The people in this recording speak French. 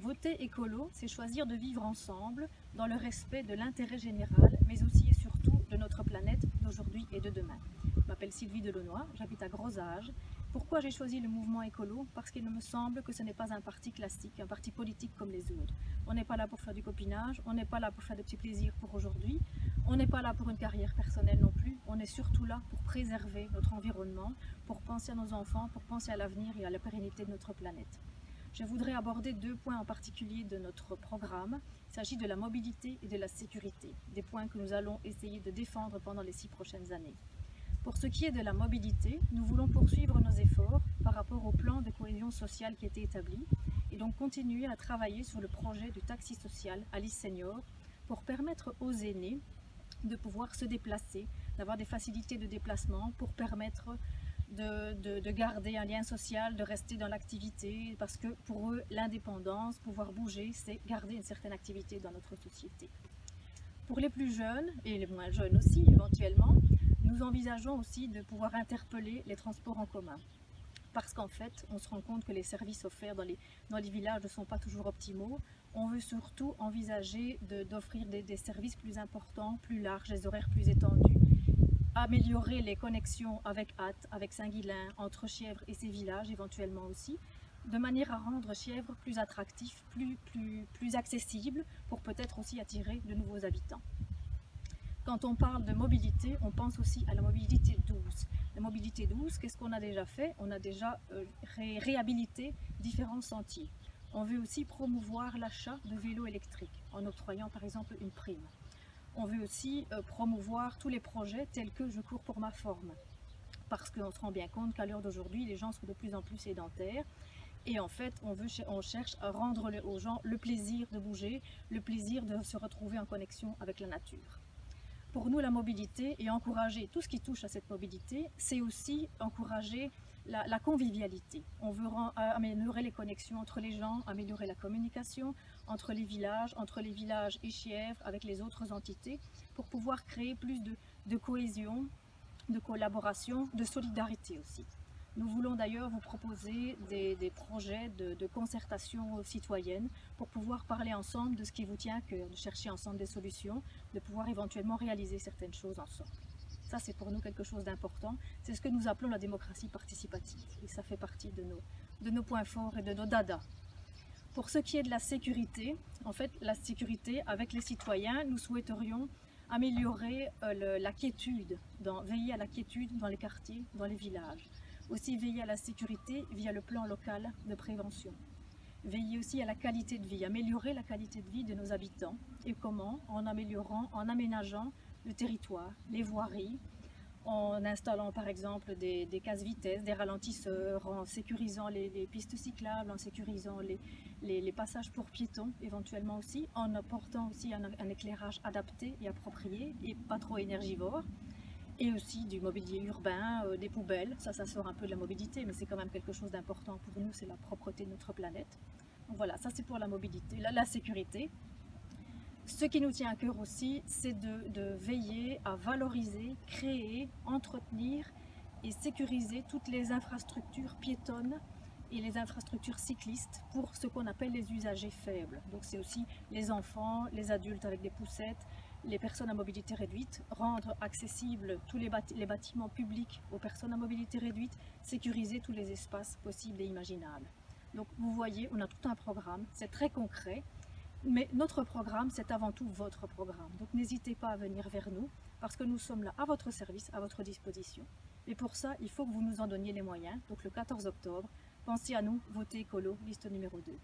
Voter écolo, c'est choisir de vivre ensemble dans le respect de l'intérêt général, mais aussi et surtout de notre planète d'aujourd'hui et de demain. Je m'appelle Sylvie Delaunoy, j'habite à Grosage. Pourquoi j'ai choisi le mouvement écolo? Parce qu'il me semble que ce n'est pas un parti classique, un parti politique comme les autres. On n'est pas là pour faire du copinage, on n'est pas là pour faire des petits plaisirs pour aujourd'hui, on n'est pas là pour une carrière personnelle non plus, on est surtout là pour préserver notre environnement, pour penser à nos enfants, pour penser à l'avenir et à la pérennité de notre planète. Je voudrais aborder deux points en particulier de notre programme. Il s'agit de la mobilité et de la sécurité, des points que nous allons essayer de défendre pendant les 6 prochaines années. Pour ce qui est de la mobilité, nous voulons poursuivre nos efforts par rapport au plan de cohésion sociale qui a été établi et donc continuer à travailler sur le projet du taxi social Alice Senior pour permettre aux aînés de pouvoir se déplacer, d'avoir des facilités de déplacement pour permettre de garder un lien social, de rester dans l'activité, parce que pour eux, l'indépendance, pouvoir bouger, c'est garder une certaine activité dans notre société. Pour les plus jeunes, et les moins jeunes aussi éventuellement, nous envisageons aussi de pouvoir interpeller les transports en commun. Parce qu'en fait, on se rend compte que les services offerts dans les villages ne sont pas toujours optimaux. On veut surtout envisager d'offrir des services plus importants, plus larges, des horaires plus étendus, améliorer les connexions avec Ath, avec Saint-Guilain, entre Chièvres et ses villages éventuellement aussi, de manière à rendre Chièvres plus attractif, plus accessible, pour peut-être aussi attirer de nouveaux habitants. Quand on parle de mobilité, on pense aussi à la mobilité douce. La mobilité douce, qu'est-ce qu'on a déjà fait? On a déjà réhabilité différents sentiers. On veut aussi promouvoir l'achat de vélos électriques, en octroyant par exemple une prime. On veut aussi promouvoir tous les projets tels que Je cours pour ma forme. Parce qu'on se rend bien compte qu'à l'heure d'aujourd'hui, les gens sont de plus en plus sédentaires. Et en fait, on cherche à rendre aux gens le plaisir de bouger, le plaisir de se retrouver en connexion avec la nature. Pour nous, la mobilité et encourager tout ce qui touche à cette mobilité, c'est aussi encourager la convivialité. On veut améliorer les connexions entre les gens, améliorer la communication entre les villages et Chièvres avec les autres entités, pour pouvoir créer plus de cohésion, de collaboration, de solidarité aussi. Nous voulons d'ailleurs vous proposer des projets de concertation citoyenne pour pouvoir parler ensemble de ce qui vous tient à cœur, de chercher ensemble des solutions, de pouvoir éventuellement réaliser certaines choses ensemble. Ça, c'est pour nous quelque chose d'important. C'est ce que nous appelons la démocratie participative. Et ça fait partie de nos points forts et de nos dadas. Pour ce qui est de la sécurité, en fait, la sécurité avec les citoyens, nous souhaiterions améliorer la quiétude, veiller à la quiétude dans les quartiers, dans les villages. Aussi veiller à la sécurité via le plan local de prévention. Veiller aussi à la qualité de vie, améliorer la qualité de vie de nos habitants. Et comment? En aménageant le territoire, les voiries, en installant par exemple des casse-vitesses, des ralentisseurs, en sécurisant les pistes cyclables, en sécurisant les passages pour piétons éventuellement aussi, en apportant aussi un éclairage adapté et approprié et pas trop énergivore. Et aussi du mobilier urbain, des poubelles, ça sort un peu de la mobilité, mais c'est quand même quelque chose d'important pour nous, c'est la propreté de notre planète. Donc voilà, ça c'est pour la mobilité, la sécurité. Ce qui nous tient à cœur aussi, c'est de veiller à valoriser, créer, entretenir et sécuriser toutes les infrastructures piétonnes et les infrastructures cyclistes pour ce qu'on appelle les usagers faibles. Donc c'est aussi les enfants, les adultes avec des poussettes, les personnes à mobilité réduite, rendre accessibles tous les bâtiments publics aux personnes à mobilité réduite, sécuriser tous les espaces possibles et imaginables. Donc vous voyez, on a tout un programme, c'est très concret, mais notre programme, c'est avant tout votre programme. Donc n'hésitez pas à venir vers nous, parce que nous sommes là à votre service, à votre disposition. Et pour ça, il faut que vous nous en donniez les moyens. Donc le 14 octobre, pensez à nous, votez écolo, liste numéro 2.